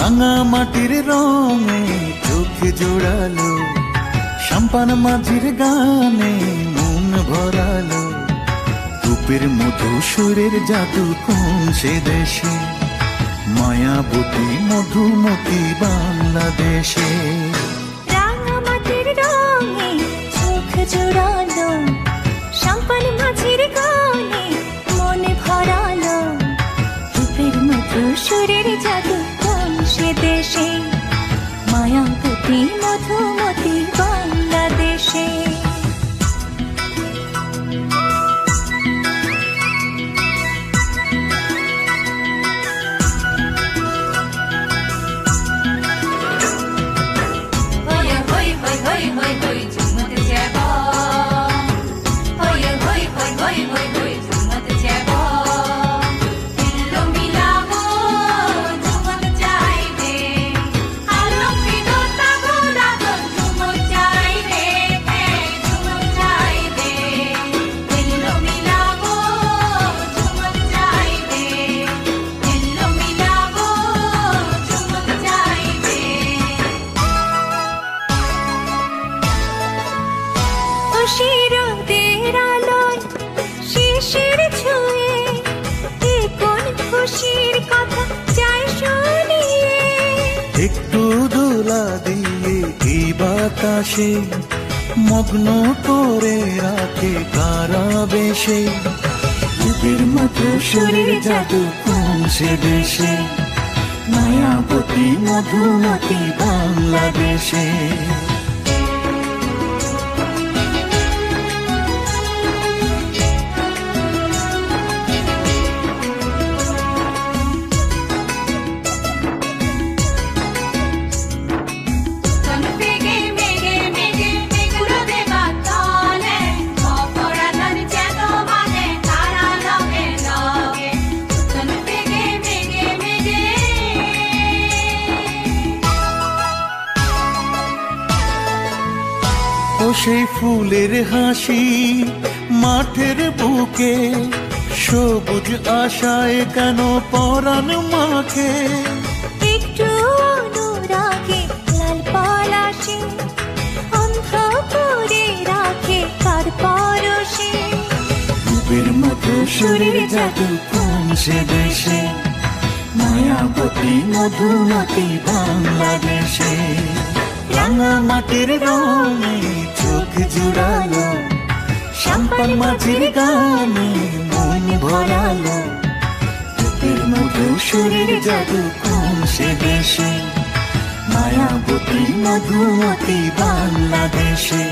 রাঙা মাটির রঙে চোখে জোড়ালো, সাম্পান মাঝির গানে মন ভরালো। রূপের মধু সুরের জাদু কোন সে দেশে, মায়াবতী মধুমতি বাংলাদেশে। রাঙা মাটির রঙে চোখ জোড়ালো, সাম্পান মাঝির গানে মন ভরালো। রূপের মধু সুরের জাদু কোন সে দেশে, মায়াবতী মধুমতি বাংলাদেশে। রোদের আলোয় শিশির ছুঁয়ে এ কোন খুশির কথা চাই শুনিয়ে। একটু দোলা দিয়ে এই বাতাসে মগ্ন করে রাখে কারা বেশে। রূপের মধু সুরের জাদু কোন সে দেশে, মায়াবতী মধুমতি বাংলাদেশে। ও সেই ফুলের হাসি মাঠের বুকে, সবুজ আশায় কেন পরাণ মাখে। একটু অনুরাগে লাল পলাশে অন্ধ করে রাখে কার পরশে। রূপের মধু সুরের জাদু কোন সে দেশে, মায়াবতী মধুমতি বাংলাদেশে। রাঙা মাটির রঙে চোখ জুড়ালো, সাম্পান মাঝির গানে মন ভরালো। রূপের মধু সুরের জাদু কোন সে দেশে, মায়াবতী মধুমতি বাংলাদেশে।